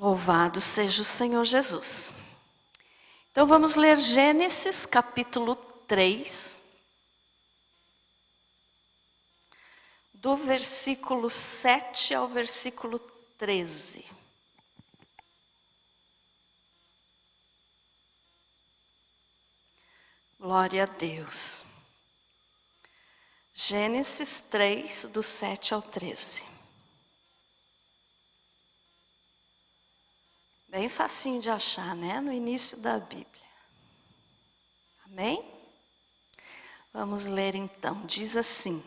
Louvado seja o Senhor Jesus. Então vamos ler Gênesis capítulo 3, do versículo 7 ao versículo 13. Glória a Deus. Gênesis 3, do 7 ao 13. Bem facinho de achar, né? No início da Bíblia. Amém? Vamos ler então. Diz assim: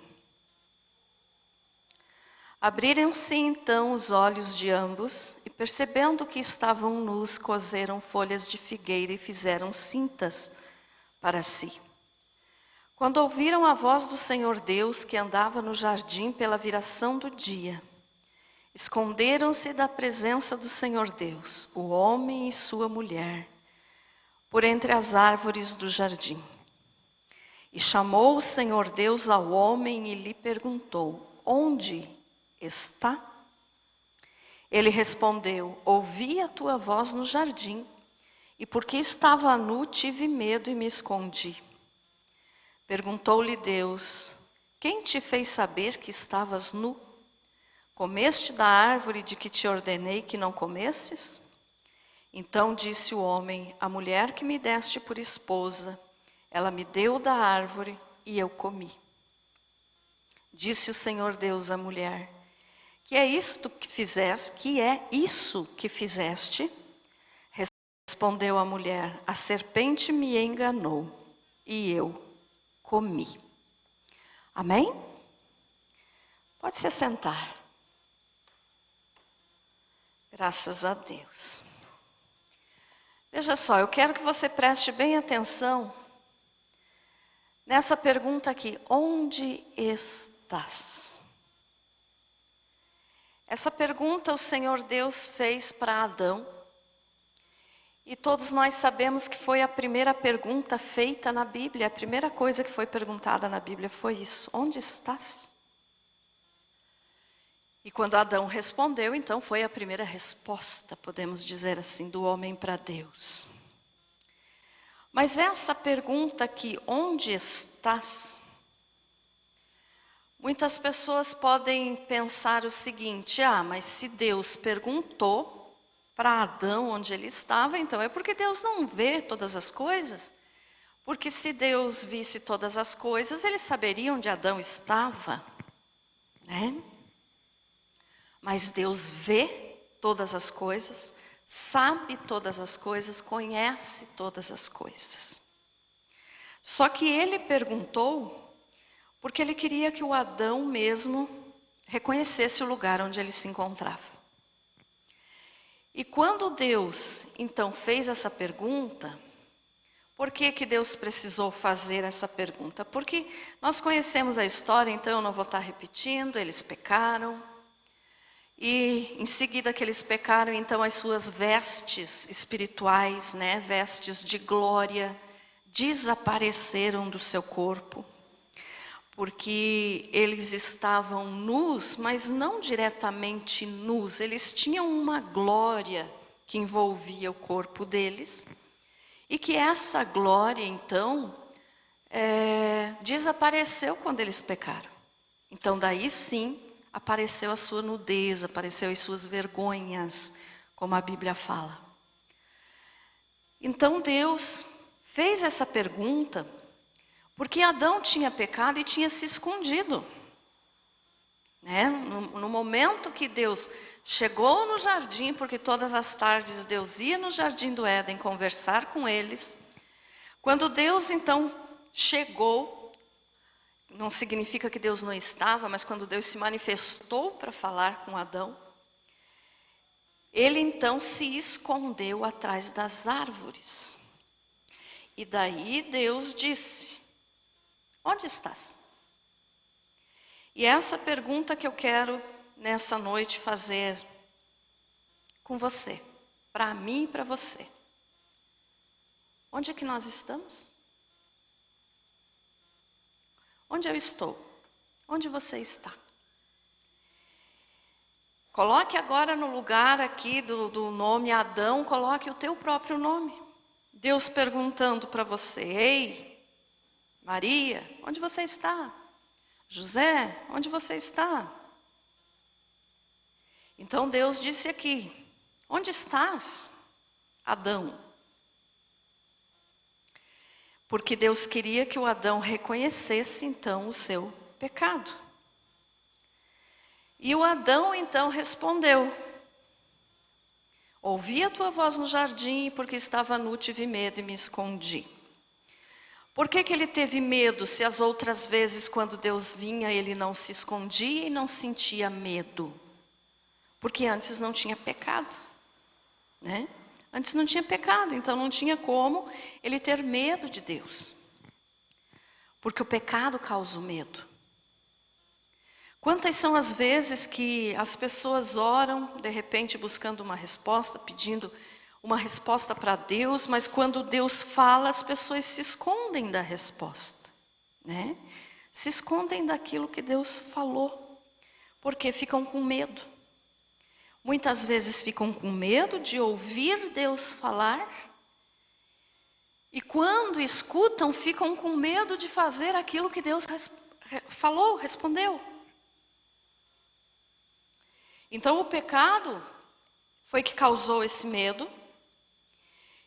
Abriram-se então os olhos de ambos, e percebendo que estavam nus, coseram folhas de figueira e fizeram cintas para si. Quando ouviram a voz do Senhor Deus, que andava no jardim pela viração do dia, esconderam-se da presença do Senhor Deus, o homem e sua mulher, por entre as árvores do jardim. E chamou o Senhor Deus ao homem e lhe perguntou: Onde está? Ele respondeu: Ouvi a tua voz no jardim, e porque estava nu, tive medo e me escondi. Perguntou-lhe Deus: Quem te fez saber que estavas nu? Comeste da árvore de que te ordenei que não comesses? Então disse o homem: A mulher que me deste por esposa, ela me deu da árvore e eu comi. Disse o Senhor Deus à mulher: Que é isto que fizeste? Que é isso que fizeste? Respondeu a mulher: A serpente me enganou e eu comi. Amém? Pode se assentar. Graças a Deus. Veja só, eu quero que você preste bem atenção nessa pergunta aqui: onde estás? Essa pergunta o Senhor Deus fez para Adão, e todos nós sabemos que foi a primeira pergunta feita na Bíblia. A primeira coisa que foi perguntada na Bíblia foi isso: onde estás? E quando Adão respondeu, então foi a primeira resposta, podemos dizer assim, do homem para Deus. Mas essa pergunta aqui, onde estás? Muitas pessoas podem pensar o seguinte: mas se Deus perguntou para Adão onde ele estava, então é porque Deus não vê todas as coisas? Porque se Deus visse todas as coisas, ele saberia onde Adão estava, né? Mas Deus vê todas as coisas, sabe todas as coisas, conhece todas as coisas. Só que ele perguntou porque ele queria que o Adão mesmo reconhecesse o lugar onde ele se encontrava. E quando Deus então fez essa pergunta, por que Deus precisou fazer essa pergunta? Porque nós conhecemos a história, então eu não vou estar repetindo. Eles pecaram. E em seguida que eles pecaram, então as suas vestes espirituais, né, vestes de glória, desapareceram do seu corpo. Porque eles estavam nus, mas não diretamente nus. Eles tinham uma glória que envolvia o corpo deles. E que essa glória, então, desapareceu quando eles pecaram. Então, daí sim, apareceu a sua nudez, apareceu as suas vergonhas, como a Bíblia fala. Então Deus fez essa pergunta porque Adão tinha pecado e tinha se escondido, né? No momento que Deus chegou no jardim, porque todas as tardes Deus ia no jardim do Éden conversar com eles. Quando Deus então chegou, não significa que Deus não estava, mas quando Deus se manifestou para falar com Adão, ele então se escondeu atrás das árvores. E daí Deus disse: Onde estás? E essa pergunta que eu quero nessa noite fazer com você, para mim e para você. Onde é que nós estamos? Onde eu estou? Onde você está? Coloque agora no lugar aqui do nome Adão, coloque o teu próprio nome. Deus perguntando para você: ei, Maria, onde você está? José, onde você está? Então Deus disse aqui: onde estás, Adão? Porque Deus queria que o Adão reconhecesse então o seu pecado. E o Adão então respondeu: ouvi a tua voz no jardim, porque estava nu, tive medo e me escondi. Por que ele teve medo, se as outras vezes quando Deus vinha ele não se escondia e não sentia medo? Porque antes não tinha pecado, né? Antes não tinha pecado, então não tinha como ele ter medo de Deus. Porque o pecado causa o medo. Quantas são as vezes que as pessoas oram, de repente buscando uma resposta, pedindo uma resposta para Deus, mas quando Deus fala, as pessoas se escondem da resposta, né? Se escondem daquilo que Deus falou, porque ficam com medo. Muitas vezes ficam com medo de ouvir Deus falar, e quando escutam, ficam com medo de fazer aquilo que Deus falou, respondeu. Então o pecado foi que causou esse medo,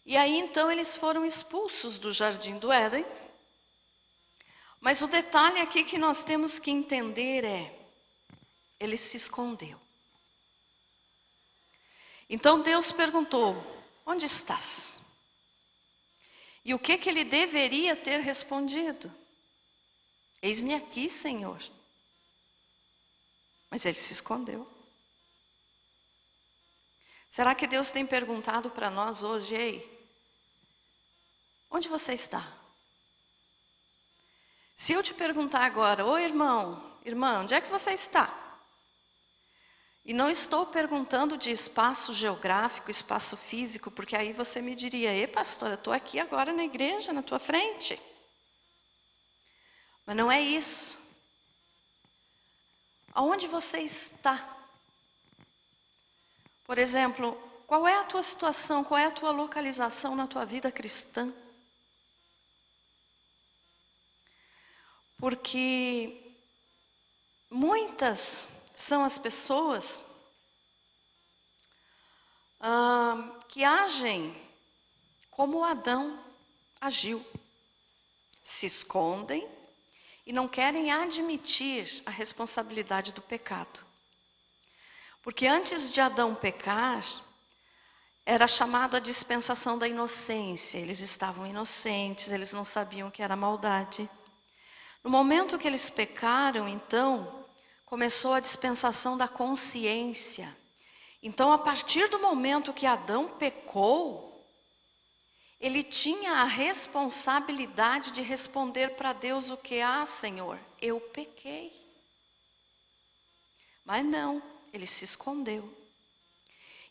e aí então eles foram expulsos do jardim do Éden. Mas o detalhe aqui que nós temos que entender é: ele se escondeu. Então Deus perguntou: onde estás? E o que ele deveria ter respondido? Eis-me aqui, Senhor. Mas ele se escondeu. Será que Deus tem perguntado para nós hoje: ei, onde você está? Se eu te perguntar agora: ô irmão, irmã, onde é que você está? E não estou perguntando de espaço geográfico, espaço físico, porque aí você me diria: ei, pastora, eu estou aqui agora na igreja, na tua frente. Mas não é isso. Aonde você está? Por exemplo, qual é a tua situação, qual é a tua localização na tua vida cristã? Porque muitas são as pessoas que agem como Adão agiu. Se escondem e não querem admitir a responsabilidade do pecado. Porque antes de Adão pecar, era chamado a dispensação da inocência. Eles estavam inocentes, eles não sabiam que era maldade. No momento que eles pecaram, então, começou a dispensação da consciência. Então, a partir do momento que Adão pecou, ele tinha a responsabilidade de responder para Deus o que? Ah, Senhor, eu pequei. Mas não, ele se escondeu.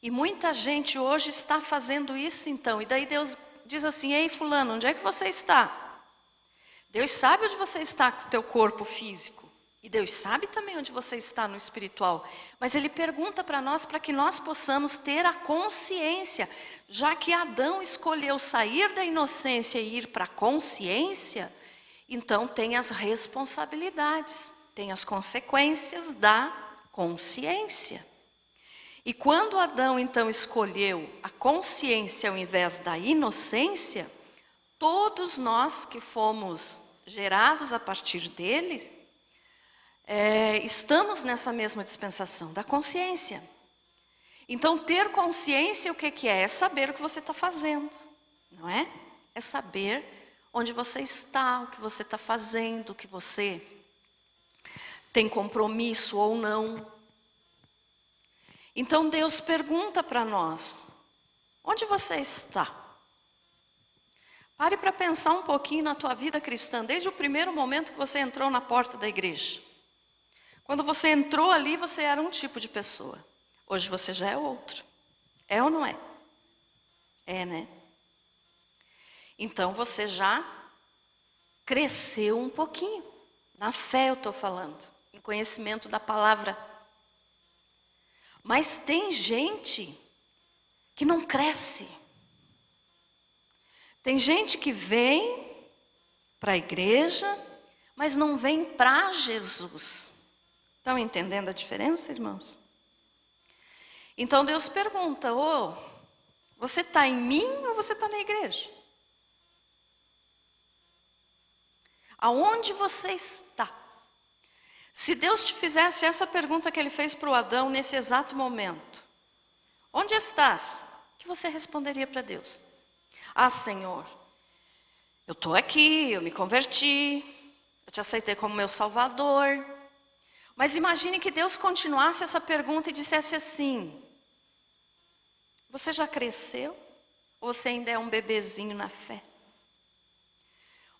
E muita gente hoje está fazendo isso então. E daí Deus diz assim: ei, fulano, onde é que você está? Deus sabe onde você está com o teu corpo físico. E Deus sabe também onde você está no espiritual. Mas Ele pergunta para nós, para que nós possamos ter a consciência. Já que Adão escolheu sair da inocência e ir para a consciência, então tem as responsabilidades, tem as consequências da consciência. E quando Adão então escolheu a consciência ao invés da inocência, todos nós que fomos gerados a partir dele, estamos nessa mesma dispensação da consciência. Então, ter consciência, o que é? É saber o que você está fazendo, não é? É saber onde você está, o que você está fazendo, o que você tem compromisso ou não. Então, Deus pergunta para nós: onde você está? Pare para pensar um pouquinho na tua vida cristã, desde o primeiro momento que você entrou na porta da igreja. Quando você entrou ali, você era um tipo de pessoa. Hoje você já é outro. É ou não é? É, né? Então você já cresceu um pouquinho. Na fé eu estou falando. Em conhecimento da palavra. Mas tem gente que não cresce. Tem gente que vem para a igreja, mas não vem para Jesus. Estão entendendo a diferença, irmãos? Então Deus pergunta, você está em mim ou você está na igreja? Aonde você está? Se Deus te fizesse essa pergunta que Ele fez para o Adão nesse exato momento, onde estás? O que você responderia para Deus? Ah, Senhor, eu estou aqui, eu me converti, eu te aceitei como meu Salvador. Mas imagine que Deus continuasse essa pergunta e dissesse assim, você já cresceu? Ou você ainda é um bebezinho na fé?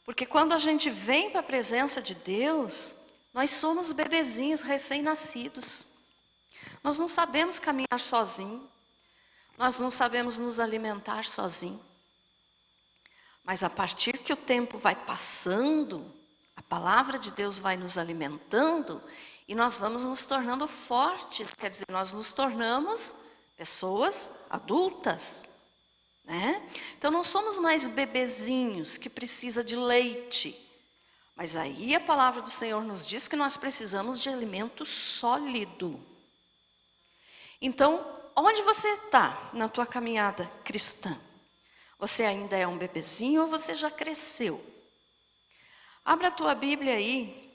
Porque quando a gente vem para a presença de Deus, nós somos bebezinhos recém-nascidos. Nós não sabemos caminhar sozinho. Nós não sabemos nos alimentar sozinho. Mas a partir que o tempo vai passando, a palavra de Deus vai nos alimentando e nós vamos nos tornando fortes. Quer dizer, nós nos tornamos pessoas adultas, né? Então não somos mais bebezinhos que precisa de leite. Mas aí a palavra do Senhor nos diz que nós precisamos de alimento sólido. Então, onde você está na tua caminhada cristã? Você ainda é um bebezinho ou você já cresceu? Abra a tua Bíblia aí.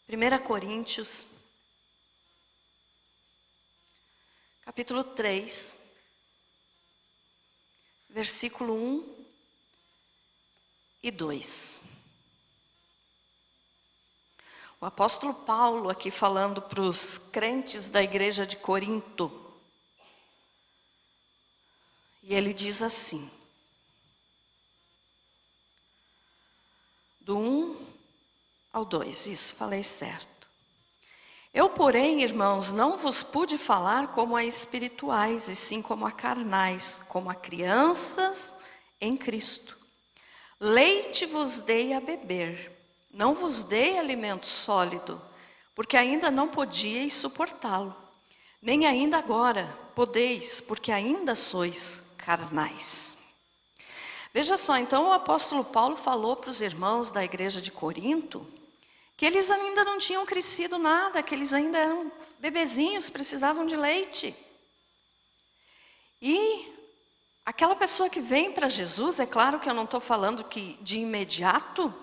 1 Coríntios, capítulo 3, versículo 1 e 2. O apóstolo Paulo aqui falando para os crentes da igreja de Corinto. E ele diz assim, do 1 ao 2, isso, falei certo. Eu, porém, irmãos, não vos pude falar como a espirituais, e sim como a carnais, como a crianças em Cristo. Leite vos dei a beber, não vos dei alimento sólido, porque ainda não podíeis suportá-lo, nem ainda agora podeis, porque ainda sois carnais. Veja só, então o apóstolo Paulo falou para os irmãos da igreja de Corinto que eles ainda não tinham crescido nada, que eles ainda eram bebezinhos, precisavam de leite. E aquela pessoa que vem para Jesus, é claro que eu não estou falando que de imediato,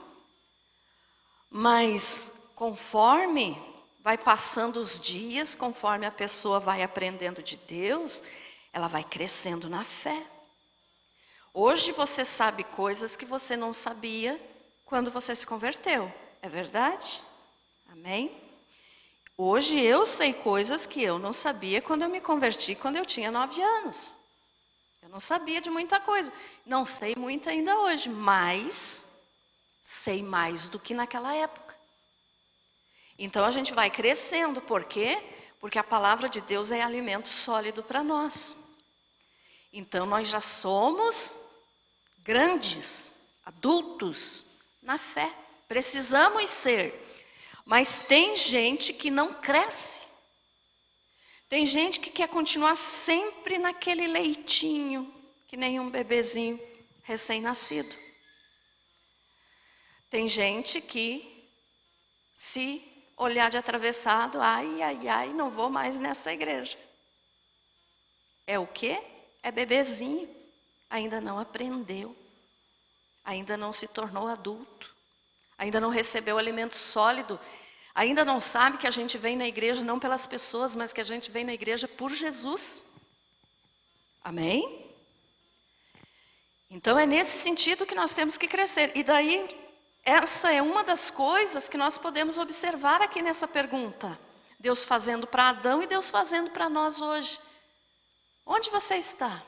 mas conforme vai passando os dias, conforme a pessoa vai aprendendo de Deus, ela vai crescendo na fé. Hoje você sabe coisas que você não sabia quando você se converteu. É verdade? Amém? Hoje eu sei coisas que eu não sabia quando eu me converti, quando eu tinha 9 anos. Eu não sabia de muita coisa. Não sei muito ainda hoje, mas sei mais do que naquela época. Então a gente vai crescendo. Por quê? Porque a palavra de Deus é alimento sólido para nós. Então nós já somos grandes, adultos na fé. Precisamos ser. Mas tem gente que não cresce. Tem gente que quer continuar sempre naquele leitinho, que nem um bebezinho recém-nascido. Tem gente que, se olhar de atravessado, ai, ai, ai, não vou mais nessa igreja. É o quê? É bebezinho. Ainda não aprendeu. Ainda não se tornou adulto. Ainda não recebeu alimento sólido. Ainda não sabe que a gente vem na igreja não pelas pessoas, mas que a gente vem na igreja por Jesus. Amém? Então é nesse sentido que nós temos que crescer. E daí, essa é uma das coisas que nós podemos observar aqui nessa pergunta. Deus fazendo para Adão e Deus fazendo para nós hoje. Onde você está?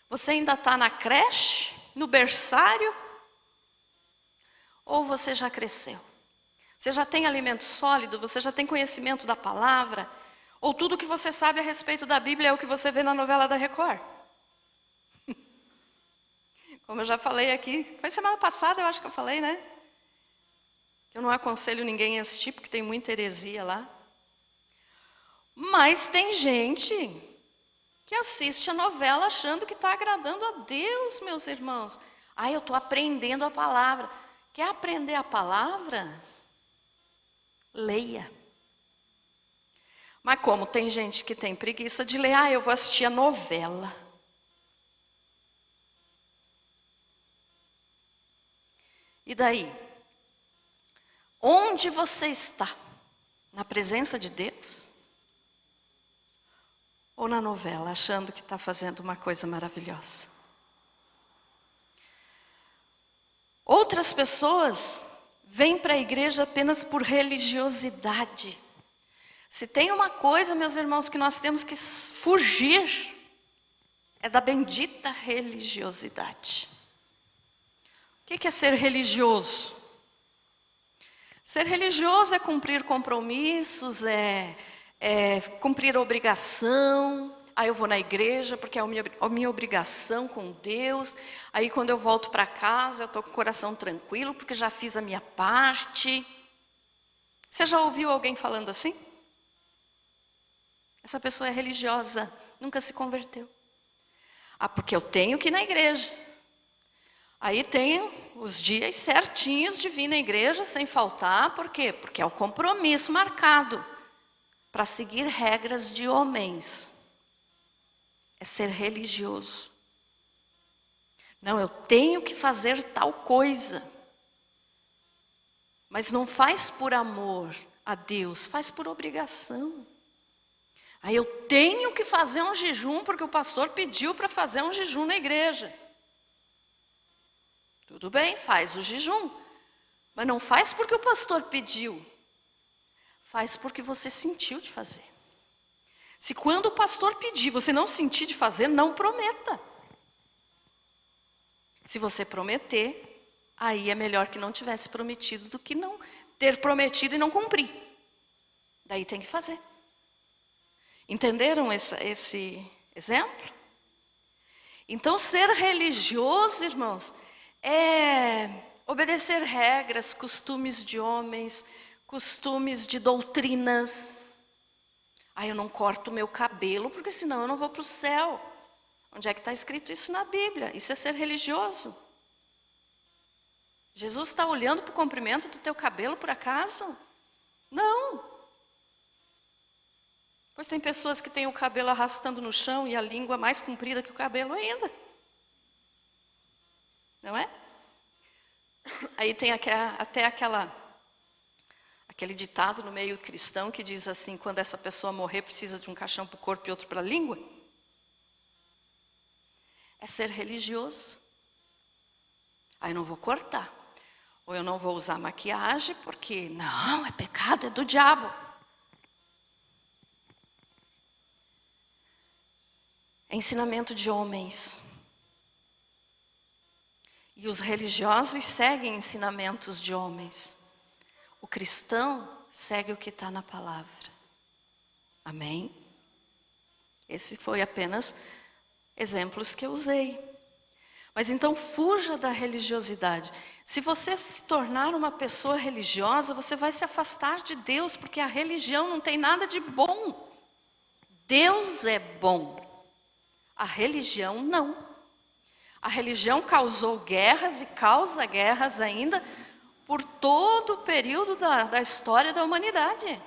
Você ainda está na creche, no berçário? Ou você já cresceu? Você já tem alimento sólido? Você já tem conhecimento da palavra? Ou tudo que você sabe a respeito da Bíblia é o que você vê na novela da Record? Como eu já falei aqui, foi semana passada eu acho que eu falei, né? que eu não aconselho ninguém a assistir, porque tem muita heresia lá. Mas tem gente que assiste a novela achando que está agradando a Deus, meus irmãos. Eu estou aprendendo a palavra. Quer aprender a palavra? Leia. Mas como tem gente que tem preguiça de ler, eu vou assistir a novela. E daí? Onde você está? Na presença de Deus? Ou na novela, achando que está fazendo uma coisa maravilhosa? Outras pessoas vêm para a igreja apenas por religiosidade. Se tem uma coisa, meus irmãos, que nós temos que fugir, é da bendita religiosidade. O que é ser religioso? Ser religioso é cumprir compromissos, é cumprir obrigação. Eu vou na igreja porque é a minha obrigação com Deus. Aí quando eu volto para casa, eu estou com o coração tranquilo porque já fiz a minha parte. Você já ouviu alguém falando assim? Essa pessoa é religiosa, nunca se converteu. Porque eu tenho que ir na igreja. Aí tenho os dias certinhos de vir na igreja sem faltar. Por quê? Porque é o compromisso marcado para seguir regras de homens. É ser religioso. Não, eu tenho que fazer tal coisa. Mas não faz por amor a Deus, faz por obrigação. Eu tenho que fazer um jejum porque o pastor pediu para fazer um jejum na igreja. Tudo bem, faz o jejum. Mas não faz porque o pastor pediu. Faz porque você sentiu de fazer. Se quando o pastor pedir, você não sentir de fazer, não prometa. Se você prometer, aí é melhor que não tivesse prometido do que não ter prometido e não cumprir. Daí tem que fazer. Entenderam esse exemplo? Então, ser religioso, irmãos, é obedecer regras, costumes de homens, costumes de doutrinas. Eu não corto o meu cabelo, porque senão eu não vou para o céu. Onde é que está escrito isso na Bíblia? Isso é ser religioso. Jesus está olhando para o comprimento do teu cabelo, por acaso? Não. Pois tem pessoas que têm o cabelo arrastando no chão e a língua mais comprida que o cabelo ainda. Não é? Aí tem até aquele ditado no meio cristão que diz assim: quando essa pessoa morrer, precisa de um caixão para o corpo e outro para a língua. É ser religioso. Eu não vou cortar. Ou eu não vou usar maquiagem, porque não, é pecado, é do diabo. É ensinamento de homens. E os religiosos seguem ensinamentos de homens. O cristão segue o que está na palavra. Amém? Esse foi apenas exemplos que eu usei. Mas então fuja da religiosidade. Se você se tornar uma pessoa religiosa, você vai se afastar de Deus, porque a religião não tem nada de bom. Deus é bom. A religião não. A religião causou guerras e causa guerras ainda por todo o período da história da humanidade.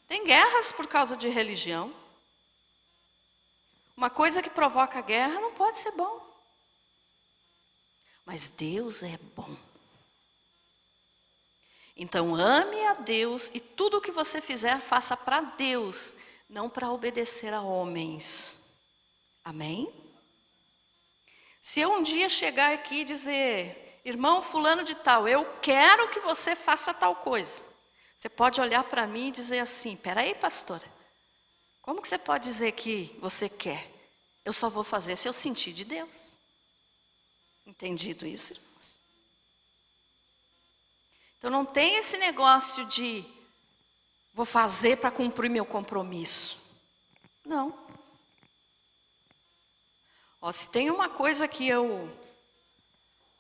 Tem guerras por causa de religião. Uma coisa que provoca guerra não pode ser bom. Mas Deus é bom. Então ame a Deus e tudo o que você fizer, faça para Deus, não para obedecer a homens. Amém? Se eu um dia chegar aqui e dizer: irmão fulano de tal, eu quero que você faça tal coisa. Você pode olhar para mim e dizer assim: peraí, pastora, como que você pode dizer que você quer? Eu só vou fazer se eu sentir de Deus. Entendido isso, irmãos? Então não tem esse negócio de vou fazer para cumprir meu compromisso. Não. Se tem uma coisa que eu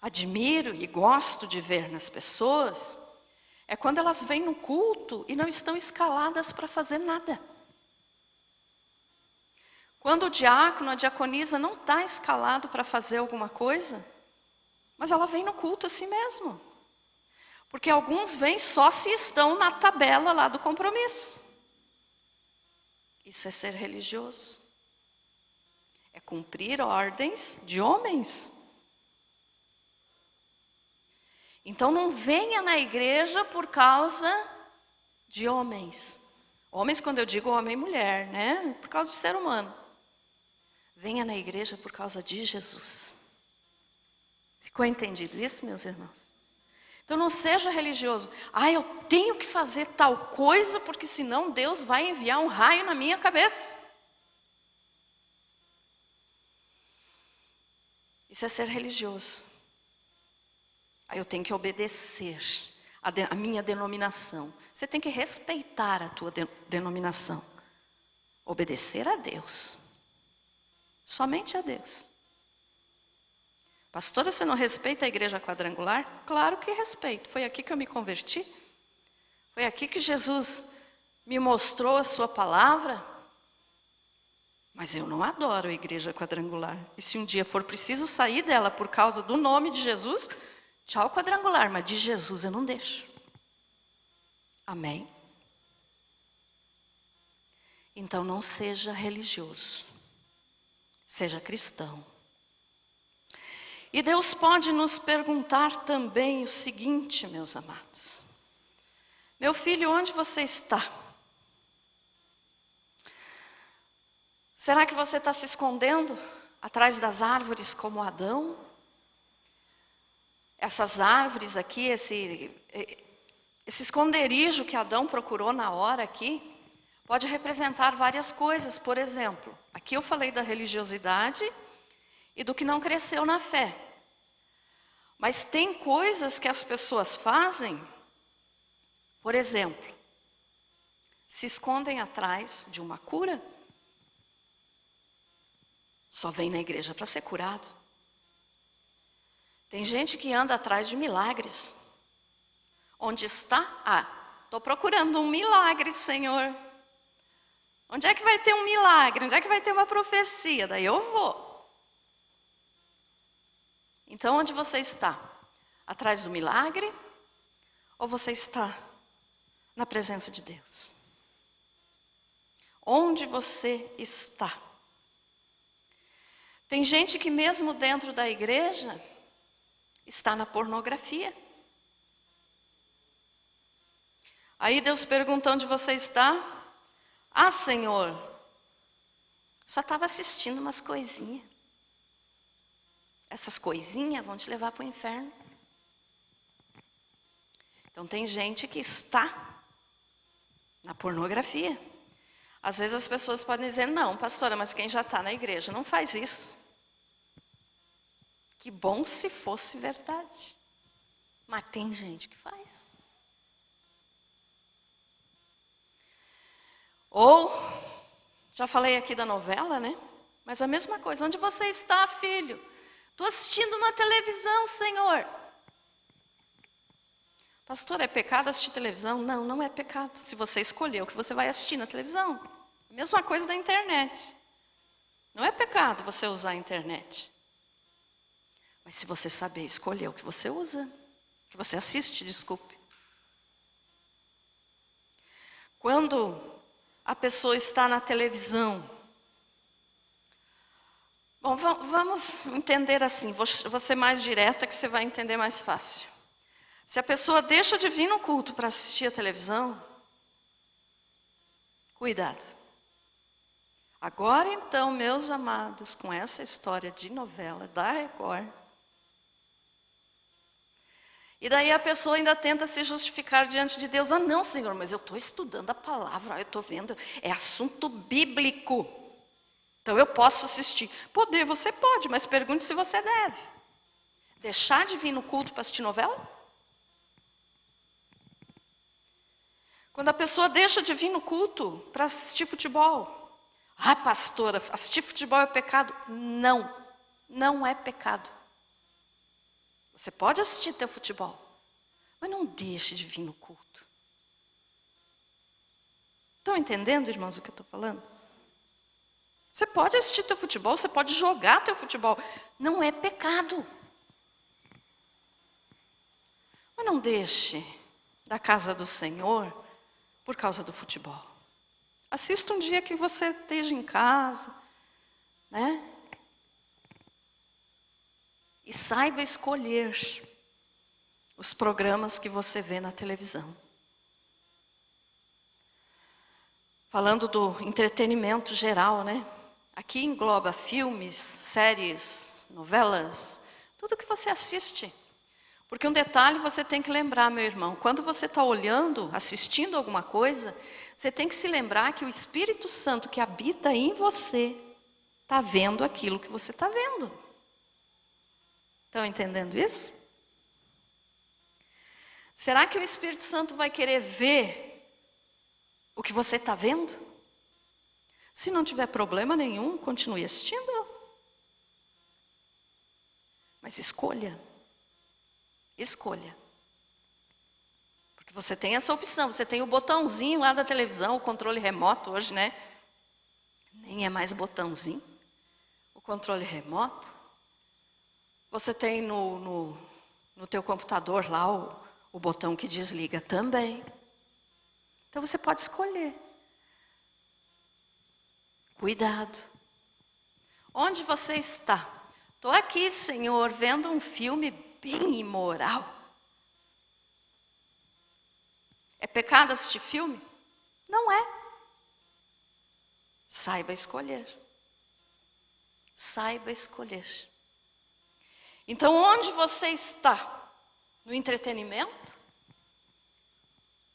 admiro e gosto de ver nas pessoas, É quando elas vêm no culto e não estão escaladas para fazer nada. Quando o diácono, a diaconisa não está escalado para fazer alguma coisa, mas ela vem no culto assim mesmo. Porque alguns vêm só se estão na tabela lá do compromisso. Isso é ser religioso. É cumprir ordens de homens. Então não venha na igreja por causa de homens. Homens, quando eu digo homem e mulher, né? Por causa do ser humano. Venha na igreja por causa de Jesus. Ficou entendido isso, meus irmãos? Então não seja religioso. Eu tenho que fazer tal coisa porque senão Deus vai enviar um raio na minha cabeça. Isso é ser religioso. Eu tenho que obedecer a minha denominação. Você tem que respeitar a tua denominação. Obedecer a Deus. Somente a Deus. Pastora, você não respeita a igreja quadrangular? Claro que respeito. Foi aqui que eu me converti. Foi aqui que Jesus me mostrou a sua palavra. Mas eu não adoro a igreja quadrangular. E se um dia for preciso sair dela por causa do nome de Jesus, tchau quadrangular, mas de Jesus eu não deixo. Amém? Então não seja religioso. Seja cristão. E Deus pode nos perguntar também o seguinte, meus amados. Meu filho, onde você está? Será que você está se escondendo atrás das árvores como Adão? Essas árvores aqui, esse esconderijo que Adão procurou na hora aqui, pode representar várias coisas. Por exemplo, aqui eu falei da religiosidade e do que não cresceu na fé. Mas tem coisas que as pessoas fazem, por exemplo, se escondem atrás de uma cura. Só vem na igreja para ser curado. Tem gente que anda atrás de milagres. Onde está? Estou procurando um milagre, Senhor. Onde é que vai ter um milagre? Onde é que vai ter uma profecia? Daí eu vou. Então, onde você está? Atrás do milagre? Ou você está na presença de Deus? Onde você está? Tem gente que mesmo dentro da igreja está na pornografia. Aí Deus pergunta onde você está. Senhor, só estava assistindo umas coisinhas. Essas coisinhas vão te levar para o inferno. Então tem gente que está na pornografia. Às vezes as pessoas podem dizer, não, pastora, mas quem já está na igreja não faz isso. Que bom se fosse verdade. Mas tem gente que faz. Ou, já falei aqui da novela, né? Mas a mesma coisa, onde você está, filho? Estou assistindo uma televisão, Senhor. Pastor, é pecado assistir televisão? Não, não é pecado. Se você escolher o que você vai assistir na televisão. Mesma coisa da internet. Não é pecado você usar a internet. Mas se você saber escolher o que você usa, o que você assiste, desculpe. Quando a pessoa está na televisão. Bom, vamos entender assim, vou ser mais direta que você vai entender mais fácil. Se a pessoa deixa de vir no culto para assistir a televisão, cuidado. Agora então, meus amados, com essa história de novela da Record, e daí a pessoa ainda tenta se justificar diante de Deus. Não, Senhor, mas eu estou estudando a palavra, eu estou vendo, é assunto bíblico. Então eu posso assistir. Poder, você pode, mas pergunte se você deve. Deixar de vir no culto para assistir novela? Quando a pessoa deixa de vir no culto para assistir futebol. Pastora, assistir futebol é pecado? Não, não é pecado. Você pode assistir teu futebol, Mas não deixe de vir no culto. Estão entendendo, irmãos, o que eu estou falando? Você pode assistir teu futebol, você pode jogar teu futebol. Não é pecado. Mas não deixe da casa do Senhor por causa do futebol. Assista um dia que você esteja em casa, né? E saiba escolher os programas que você vê na televisão. Falando do entretenimento geral, né? Aqui engloba filmes, séries, novelas, tudo que você assiste. Porque um detalhe você tem que lembrar, meu irmão, quando você está olhando, assistindo alguma coisa, você tem que se lembrar que o Espírito Santo que habita em você está vendo aquilo que você está vendo. Estão entendendo isso? Será que o Espírito Santo vai querer ver o que você está vendo? Se não tiver problema nenhum, continue assistindo. Mas escolha. Escolha. Porque você tem essa opção. Você tem o botãozinho lá da televisão, o controle remoto hoje, né? Nem é mais botãozinho. O controle remoto. Você tem no teu computador lá o botão que desliga também. Então você pode escolher. Cuidado. Onde você está? Estou aqui, Senhor, vendo um filme bem imoral. É pecado assistir filme? Não é. Saiba escolher. Saiba escolher. Então, onde você está? No entretenimento?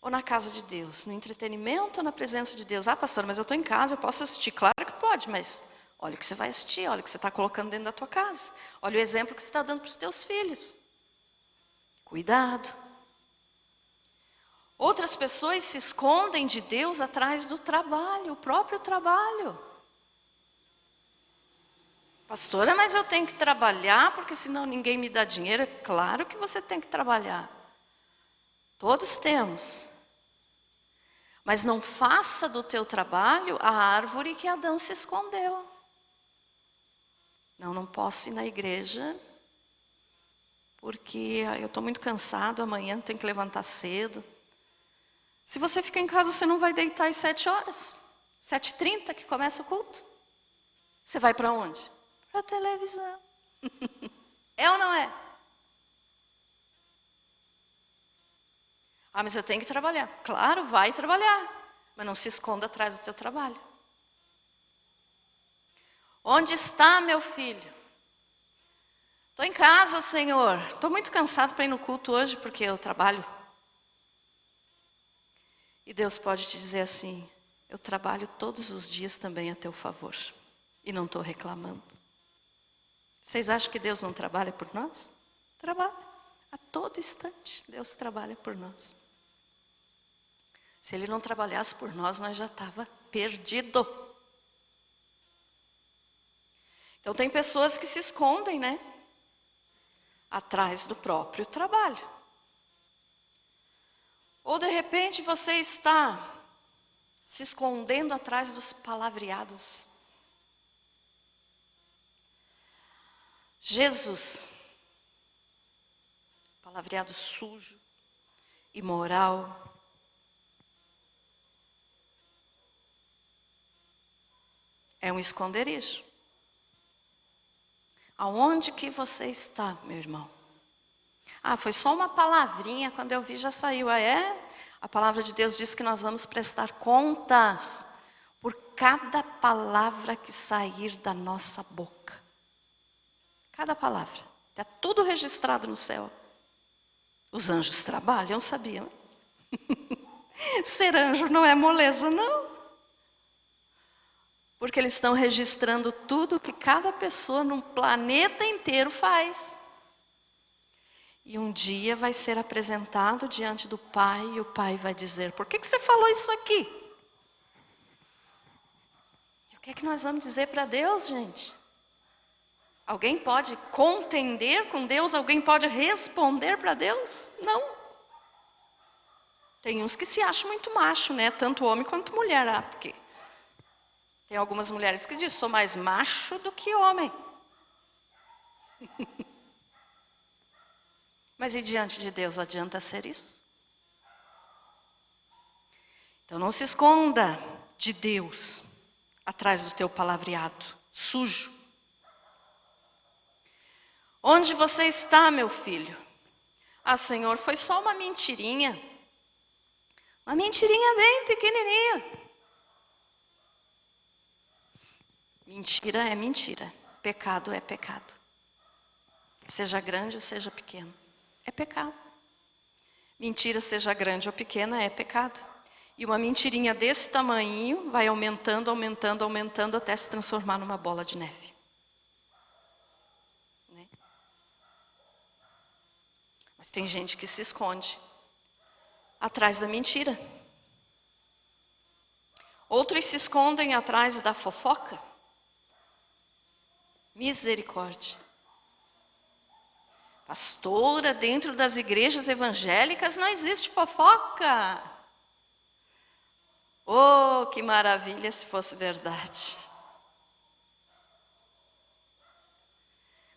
Ou na casa de Deus? No entretenimento ou na presença de Deus? Ah, pastor, mas eu estou em casa, eu posso assistir. Claro que pode, mas olha o que você vai assistir, olha o que você está colocando dentro da tua casa. Olha o exemplo que você está dando para os teus filhos. Cuidado. Outras pessoas se escondem de Deus atrás do trabalho, o próprio trabalho. Pastora, mas eu tenho que trabalhar porque senão ninguém me dá dinheiro. É claro que você tem que trabalhar. Todos temos. Mas não faça do teu trabalho a árvore que Adão se escondeu. Não posso ir na igreja porque eu estou muito cansado, amanhã tenho que levantar cedo. Se você fica em casa, você não vai deitar às 7 horas. 7h30 que começa o culto. Você vai para onde? Para a televisão. É ou não é? Ah, mas eu tenho que trabalhar. Claro, vai trabalhar. Mas não se esconda atrás do teu trabalho. Onde está meu filho? Estou em casa, Senhor. Estou muito cansado para ir no culto hoje porque eu trabalho. E Deus pode te dizer assim, eu trabalho todos os dias também a teu favor. E não estou reclamando. Vocês acham que Deus não trabalha por nós? Trabalha. A todo instante, Deus trabalha por nós. Se Ele não trabalhasse por nós, nós já estava perdido. Então tem pessoas que se escondem, né? Atrás do próprio trabalho. Ou de repente você está se escondendo atrás dos palavreados. Jesus, palavreado sujo, imoral. É um esconderijo. Aonde que você está, meu irmão? Ah, foi só uma palavrinha, quando eu vi já saiu. Ah, é? A palavra de Deus diz que nós vamos prestar contas por cada palavra que sair da nossa boca. Cada palavra. Está tudo registrado no céu. Os anjos trabalham, sabiam? Ser anjo não é moleza, não. Porque eles estão registrando tudo que cada pessoa no planeta inteiro faz. E um dia vai ser apresentado diante do Pai e o Pai vai dizer, por que você falou isso aqui? E o que é que nós vamos dizer para Deus, gente? Alguém pode contender com Deus? Alguém pode responder para Deus? Não. Tem uns que se acham muito macho, né? Tanto homem quanto mulher. Porque tem algumas mulheres que dizem, sou mais macho do que homem. Mas e diante de Deus, adianta ser isso? Então não se esconda de Deus atrás do teu palavreado sujo. Onde você está, meu filho? Ah, Senhor, foi só uma mentirinha. Uma mentirinha bem pequenininha. Mentira é mentira. Pecado é pecado. Seja grande ou seja pequeno. É pecado. Mentira, seja grande ou pequena, é pecado. E uma mentirinha desse tamanho vai aumentando, aumentando, aumentando até se transformar numa bola de neve. Né? Mas tem gente que se esconde atrás da mentira. Outros se escondem atrás da fofoca. Misericórdia. Pastora, dentro das igrejas evangélicas não existe fofoca. Oh, que maravilha se fosse verdade.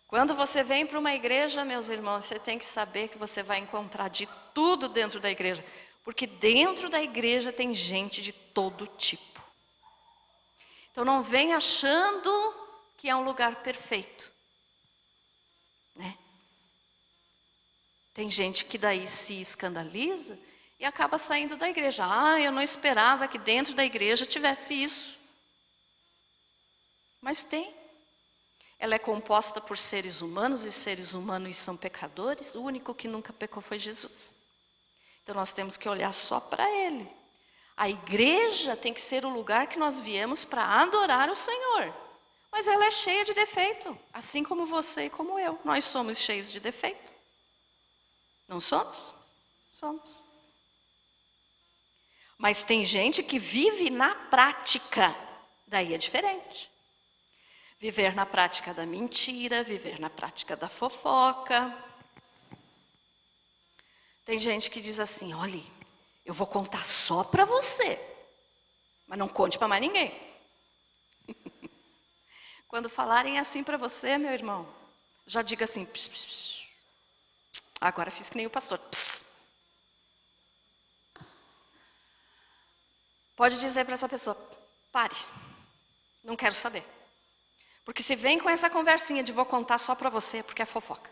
Quando você vem para uma igreja, meus irmãos, você tem que saber que você vai encontrar de tudo dentro da igreja. Porque dentro da igreja tem gente de todo tipo. Então não vem achando que é um lugar perfeito. Né? Tem gente que daí se escandaliza e acaba saindo da igreja. Ah, eu não esperava que dentro da igreja tivesse isso. Mas tem. Ela é composta por seres humanos e seres humanos são pecadores. O único que nunca pecou foi Jesus. Então nós temos que olhar só para Ele. A igreja tem que ser o lugar que nós viemos para adorar o Senhor. Mas ela é cheia de defeito, assim como você e como eu. Nós somos cheios de defeito. Não somos? Somos. Mas tem gente que vive na prática, daí é diferente. Viver na prática da mentira, viver na prática da fofoca. Tem gente que diz assim, olha, eu vou contar só para você, mas não conte para mais ninguém. Quando falarem assim para você, meu irmão, já diga assim, pss, pss, pss. Agora fiz que nem o pastor. Pss. Pode dizer para essa pessoa, pare, não quero saber. Porque se vem com essa conversinha de vou contar só para você, porque é fofoca.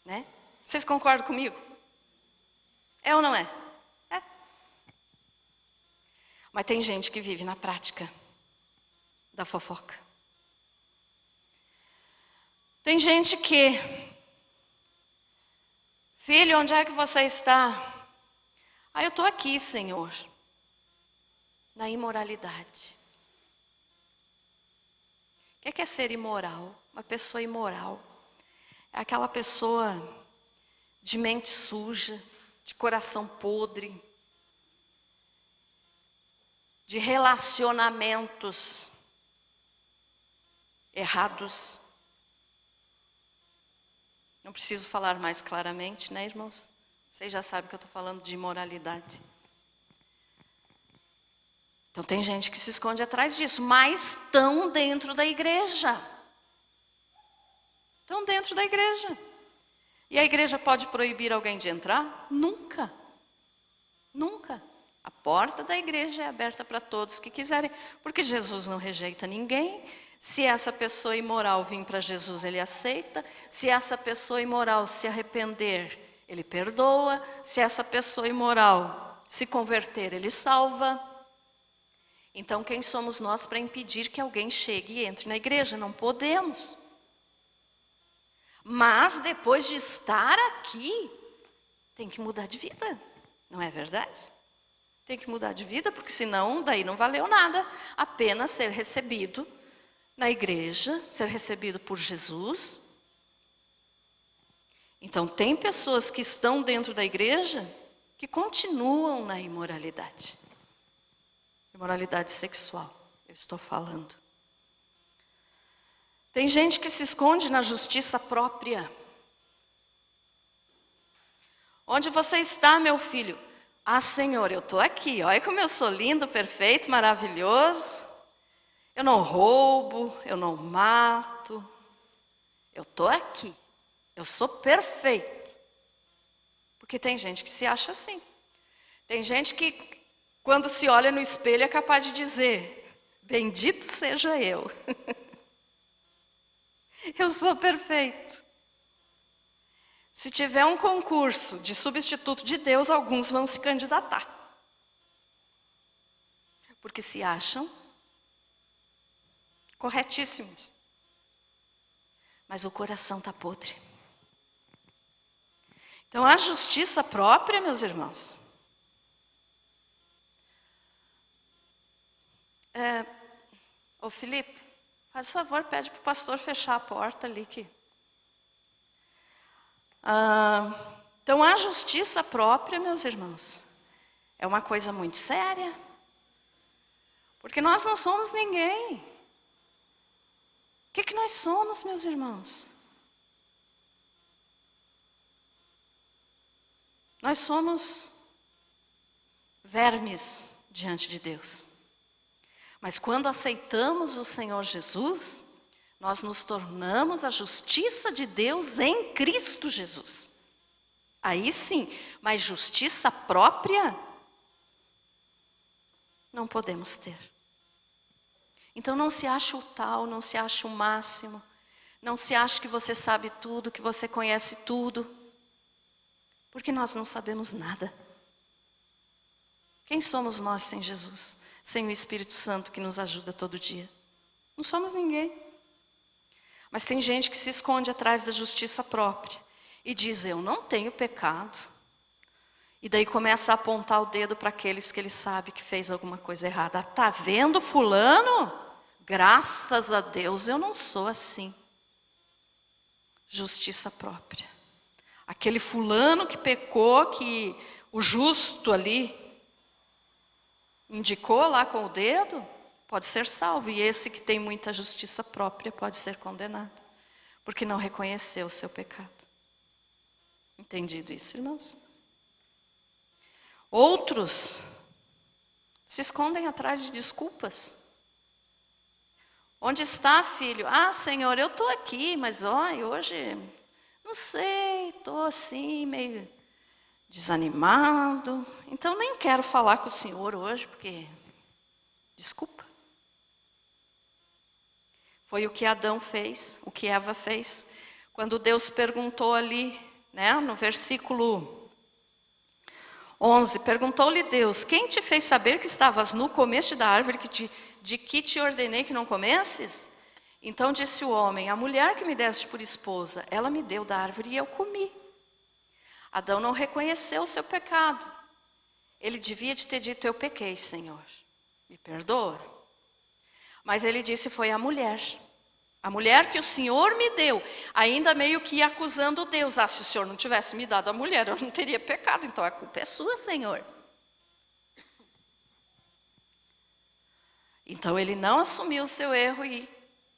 Né? Vocês concordam comigo? É ou não é? É. Mas tem gente que vive na prática da fofoca. Tem gente que, filho, onde é que você está? Ah, eu estou aqui, Senhor, na imoralidade. O que é ser imoral? Uma pessoa imoral é aquela pessoa de mente suja, de coração podre, de relacionamentos errados. Não preciso falar mais claramente, né, irmãos? Vocês já sabem que eu estou falando de imoralidade. Então tem gente que se esconde atrás disso, mas estão dentro da igreja. Estão dentro da igreja. E a igreja pode proibir alguém de entrar? Nunca. Nunca. A porta da igreja é aberta para todos que quiserem, porque Jesus não rejeita ninguém. Se essa pessoa imoral vir para Jesus, Ele aceita. Se essa pessoa imoral se arrepender, Ele perdoa. Se essa pessoa imoral se converter, Ele salva. Então, quem somos nós para impedir que alguém chegue e entre na igreja? Não podemos. Mas, depois de estar aqui, tem que mudar de vida. Não é verdade? Tem que mudar de vida, porque senão, daí não valeu nada. Apenas ser recebido na igreja, ser recebido por Jesus. Então, tem pessoas que estão dentro da igreja que continuam na imoralidade. Imoralidade sexual, eu estou falando. Tem gente que se esconde na justiça própria. Onde você está, meu filho? Ah, Senhor, eu estou aqui. Olha como eu sou lindo, perfeito, maravilhoso. Eu não roubo, eu não mato. Eu estou aqui. Eu sou perfeito. Porque tem gente que se acha assim. Tem gente que, quando se olha no espelho, é capaz de dizer: bendito seja eu. Eu sou perfeito. Se tiver um concurso de substituto de Deus, alguns vão se candidatar. Porque se acham corretíssimos. Mas o coração está podre. Então, a justiça própria, meus irmãos, ô Felipe, faz favor, pede para o pastor fechar a porta ali. Então, a justiça própria, meus irmãos, é uma coisa muito séria. Porque nós não somos ninguém. O que nós somos, meus irmãos? Nós somos vermes diante de Deus. Mas quando aceitamos o Senhor Jesus, nós nos tornamos a justiça de Deus em Cristo Jesus. Aí sim, mas justiça própria não podemos ter. Então não se ache o tal, não se ache o máximo, não se ache que você sabe tudo, que você conhece tudo, porque nós não sabemos nada. Quem somos nós sem Jesus? Sem o Espírito Santo que nos ajuda todo dia? Não somos ninguém. Mas tem gente que se esconde atrás da justiça própria e diz: eu não tenho pecado. E daí começa a apontar o dedo para aqueles que ele sabe que fez alguma coisa errada. Ah, tá vendo fulano? Graças a Deus eu não sou assim. Justiça própria. Aquele fulano que pecou, que o justo ali indicou lá com o dedo, pode ser salvo. E esse que tem muita justiça própria pode ser condenado, porque não reconheceu o seu pecado. Entendido isso, irmãos? Outros se escondem atrás de desculpas. Onde está, filho? Ah, Senhor, eu estou aqui, mas hoje, não sei, estou assim, meio desanimado. Então nem quero falar com o Senhor hoje, porque, desculpa. Foi o que Adão fez, o que Eva fez. Quando Deus perguntou ali, no versículo 11, perguntou-lhe Deus: quem te fez saber que estavas nu, comeste da árvore de que te ordenei que não comesses? Então disse o homem: a mulher que me deste por esposa, ela me deu da árvore e eu comi. Adão não reconheceu o seu pecado. Ele devia de ter dito: eu pequei, Senhor, me perdoa. Mas ele disse: foi a mulher que o Senhor me deu, ainda meio que acusando Deus: se o Senhor não tivesse me dado a mulher, eu não teria pecado, então a culpa é sua, Senhor. Então ele não assumiu o seu erro e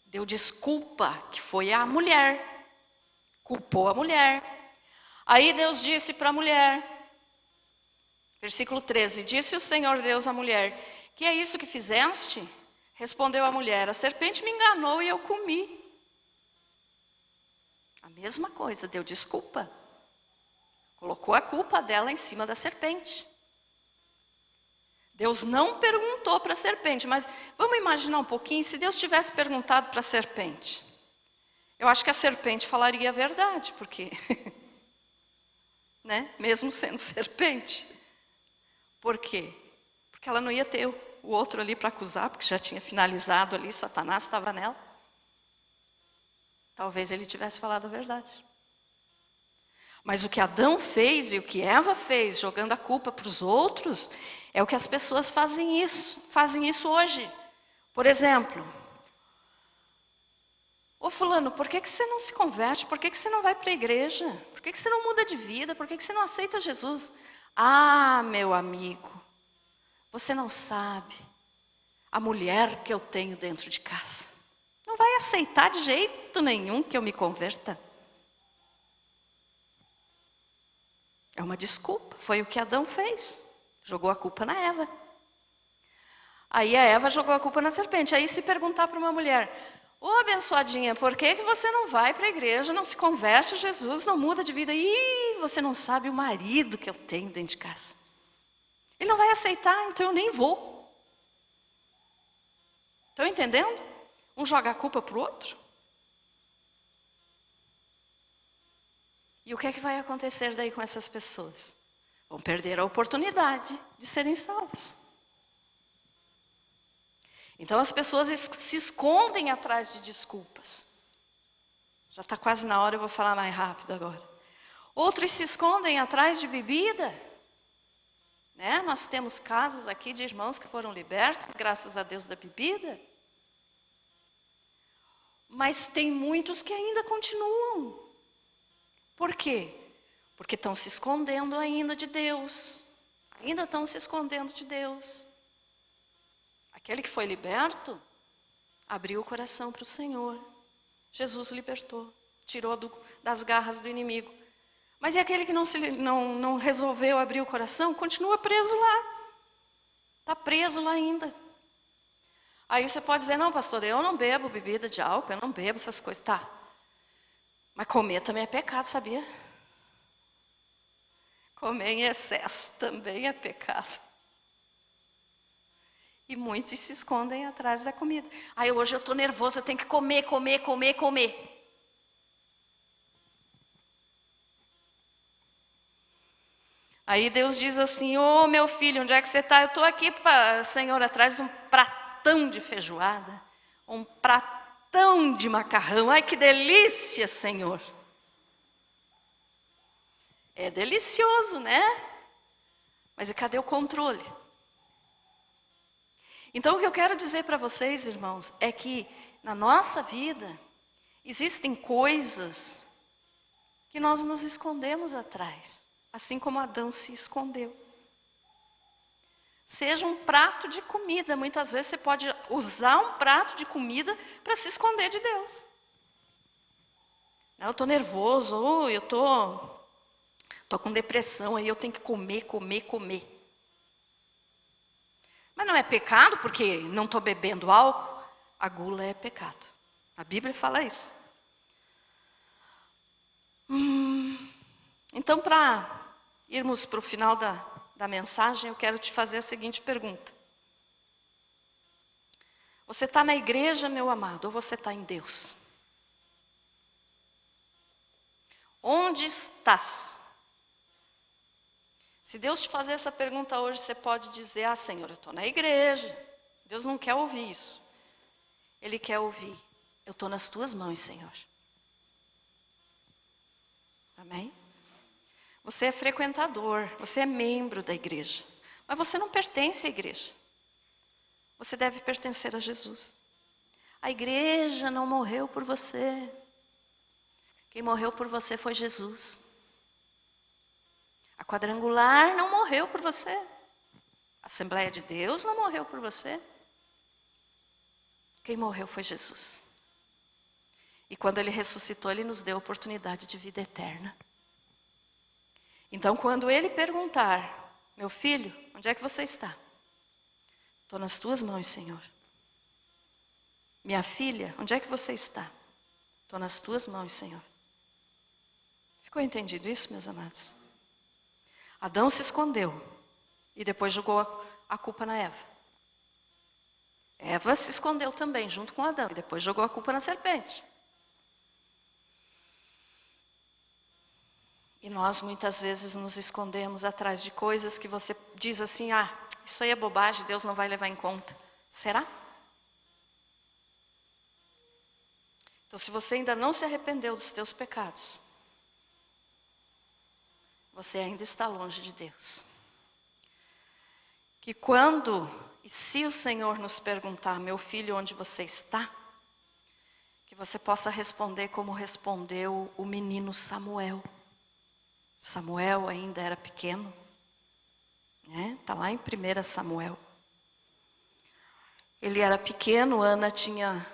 deu desculpa, que foi a mulher, culpou a mulher. Aí Deus disse para a mulher, versículo 13, disse o Senhor Deus à mulher: que é isso que fizeste? Respondeu a mulher: a serpente me enganou e eu comi. A mesma coisa, deu desculpa. Colocou a culpa dela em cima da serpente. Deus não perguntou para a serpente, mas vamos imaginar um pouquinho, se Deus tivesse perguntado para a serpente. Eu acho que a serpente falaria a verdade, porque, mesmo sendo serpente. Por quê? Porque ela não ia ter o outro ali para acusar, porque já tinha finalizado ali, Satanás estava nela. Talvez ele tivesse falado a verdade. Mas o que Adão fez e o que Eva fez, jogando a culpa para os outros, é o que as pessoas fazem isso hoje. Por exemplo, ô fulano, por que você não se converte? Por que você não vai para a igreja? Por que você não muda de vida? Por que você não aceita Jesus? Ah, meu amigo, você não sabe a mulher que eu tenho dentro de casa. Não vai aceitar de jeito nenhum que eu me converta. É uma desculpa. Foi o que Adão fez. Jogou a culpa na Eva. Aí a Eva jogou a culpa na serpente. Aí se perguntar para uma mulher: ô abençoadinha, por que você não vai para a igreja, não se converte a Jesus, não muda de vida? Ih, você não sabe o marido que eu tenho dentro de casa. Ele não vai aceitar, então eu nem vou. Estão entendendo? Um joga a culpa para o outro. E o que é que vai acontecer daí com essas pessoas? Vão perder a oportunidade de serem salvas. Então as pessoas se escondem atrás de desculpas. Já está quase na hora, eu vou falar mais rápido agora. Outros se escondem atrás de bebida. Né? Nós temos casos aqui de irmãos que foram libertos, graças a Deus, da bebida. Mas tem muitos que ainda continuam. Por quê? Porque estão se escondendo ainda de Deus. Ainda estão se escondendo de Deus. Aquele que foi liberto, abriu o coração para o Senhor. Jesus libertou, tirou das garras do inimigo. Mas e aquele que não resolveu abrir o coração, continua preso lá. Está preso lá ainda. Aí você pode dizer: não, pastor, eu não bebo bebida de álcool, eu não bebo essas coisas. Tá. Mas comer também é pecado, sabia? Comer em excesso também é pecado. E muitos se escondem atrás da comida. Aí hoje eu estou nervoso, eu tenho que comer. Aí Deus diz assim: ô meu filho, onde é que você está? Eu estou aqui, Senhor, atrás de um pratão de feijoada, um pratão de macarrão. Ai, que delícia, Senhor. É delicioso, né? Mas e cadê o controle? Então o que eu quero dizer para vocês, irmãos, é que na nossa vida existem coisas que nós nos escondemos atrás, assim como Adão se escondeu. Seja um prato de comida, muitas vezes você pode usar um prato de comida para se esconder de Deus. Eu estou nervoso, ou eu estou com depressão, aí eu tenho que comer. Mas não é pecado porque não estou bebendo álcool. A gula é pecado. A Bíblia fala isso. Então, para irmos para o final da mensagem, eu quero te fazer a seguinte pergunta. Você está na igreja, meu amado, ou você está em Deus? Onde estás? Se Deus te fazer essa pergunta hoje, você pode dizer: ah, Senhor, eu estou na igreja. Deus não quer ouvir isso. Ele quer ouvir: eu estou nas tuas mãos, Senhor. Amém? Você é frequentador, você é membro da igreja. Mas você não pertence à igreja. Você deve pertencer a Jesus. A igreja não morreu por você. Quem morreu por você foi Jesus. A quadrangular não morreu por você. A Assembleia de Deus não morreu por você. Quem morreu foi Jesus. E quando Ele ressuscitou, Ele nos deu a oportunidade de vida eterna. Então, quando Ele perguntar: meu filho, onde é que você está? Estou nas tuas mãos, Senhor. Minha filha, onde é que você está? Estou nas tuas mãos, Senhor. Ficou entendido isso, meus amados? Adão se escondeu e depois jogou a culpa na Eva. Eva se escondeu também, junto com Adão, e depois jogou a culpa na serpente. E nós muitas vezes nos escondemos atrás de coisas que você diz assim: ah, isso aí é bobagem, Deus não vai levar em conta. Será? Então, se você ainda não se arrependeu dos teus pecados, você ainda está longe de Deus. Que quando e se o Senhor nos perguntar: meu filho, onde você está? Que você possa responder como respondeu o menino Samuel. Samuel ainda era pequeno. Está lá em 1 Samuel. Ele era pequeno, Ana tinha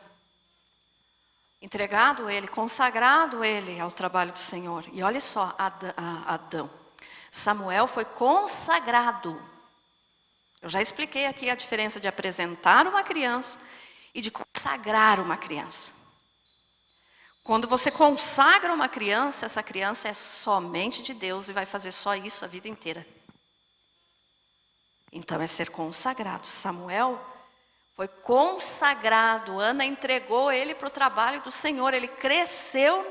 entregado ele, consagrado ele ao trabalho do Senhor. E olha só, Adão. Samuel foi consagrado. Eu já expliquei aqui a diferença de apresentar uma criança e de consagrar uma criança. Quando você consagra uma criança, essa criança é somente de Deus e vai fazer só isso a vida inteira. Então é ser consagrado. Samuel foi consagrado. Ana entregou ele para o trabalho do Senhor. Ele cresceu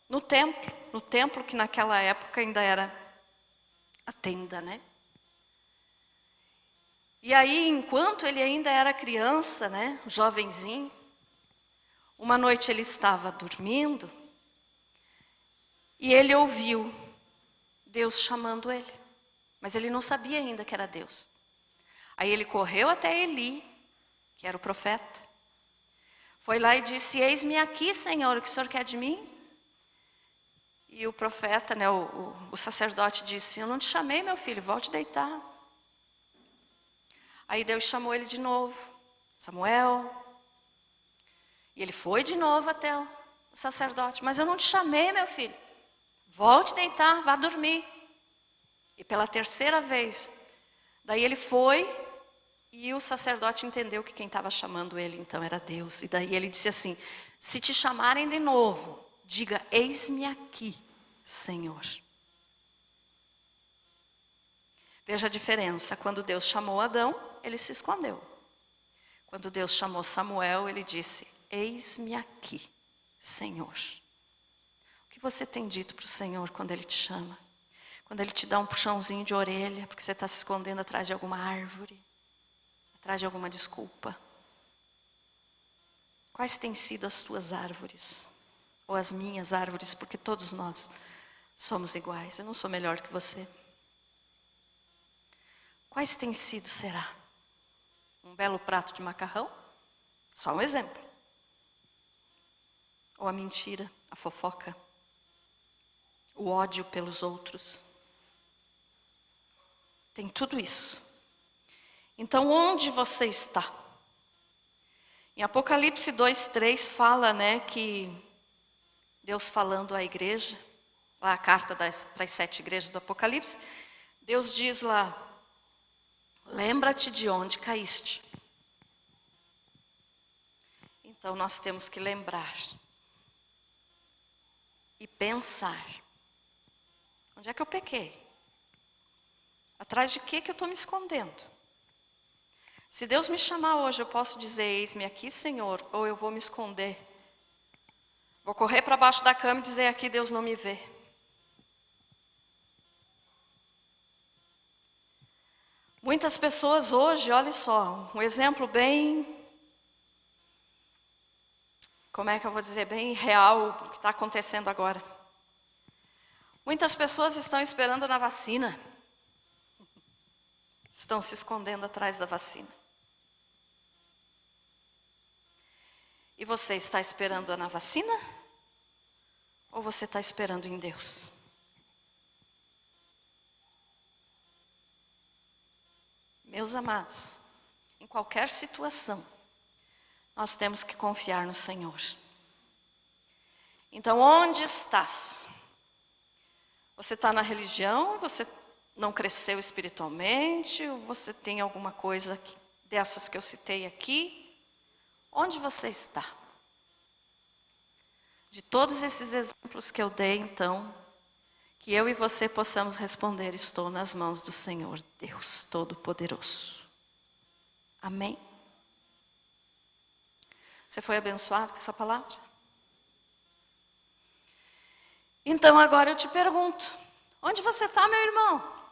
no templo que naquela época ainda era a tenda, né? E aí, enquanto ele ainda era criança, né, jovenzinho, uma noite ele estava dormindo e ele ouviu Deus chamando ele, mas ele não sabia ainda que era Deus. Aí ele correu até Eli, que era o profeta, foi lá e disse: eis-me aqui, Senhor, o que o Senhor quer de mim? E o profeta, né, o sacerdote disse: eu não te chamei, meu filho, volte deitar. Aí Deus chamou ele de novo: Samuel. E ele foi de novo até o sacerdote: mas eu não te chamei, meu filho, volte deitar, vá dormir. E pela terceira vez, daí ele foi e o sacerdote entendeu que quem estava chamando ele então era Deus. E daí ele disse assim: se te chamarem de novo, diga: eis-me aqui, Senhor. Veja a diferença. Quando Deus chamou Adão, ele se escondeu. Quando Deus chamou Samuel, ele disse: eis-me aqui, Senhor. O que você tem dito para o Senhor quando Ele te chama? Quando Ele te dá um puxãozinho de orelha, porque você está se escondendo atrás de alguma árvore, atrás de alguma desculpa. Quais têm sido as tuas árvores? Ou as minhas árvores, porque todos nós somos iguais. Eu não sou melhor que você. Quais têm sido, será? Um belo prato de macarrão? Só um exemplo. Ou a mentira, a fofoca, o ódio pelos outros. Tem tudo isso. Então, onde você está? Em Apocalipse 2:3 fala, né, que Deus falando à igreja, lá a carta para as 7 igrejas do Apocalipse, Deus diz lá: lembra-te de onde caíste. Então, nós temos que lembrar e pensar: onde é que eu pequei? Atrás de que eu estou me escondendo? Se Deus me chamar hoje, eu posso dizer: eis-me aqui, Senhor, ou eu vou me esconder? Vou correr para baixo da cama e dizer: aqui Deus não me vê. Muitas pessoas hoje, olha só, um exemplo bem, como é que eu vou dizer, bem real, o que está acontecendo agora. Muitas pessoas estão esperando na vacina. Estão se escondendo atrás da vacina. E você está esperando na vacina? Ou você está esperando em Deus? Meus amados, em qualquer situação, nós temos que confiar no Senhor. Então, onde estás? Você está na religião? Você não cresceu espiritualmente? Ou você tem alguma coisa dessas que eu citei aqui? Onde você está? De todos esses exemplos que eu dei, então, que eu e você possamos responder: estou nas mãos do Senhor, Deus Todo-Poderoso. Amém? Você foi abençoado com essa palavra? Então agora eu te pergunto: onde você está, meu irmão?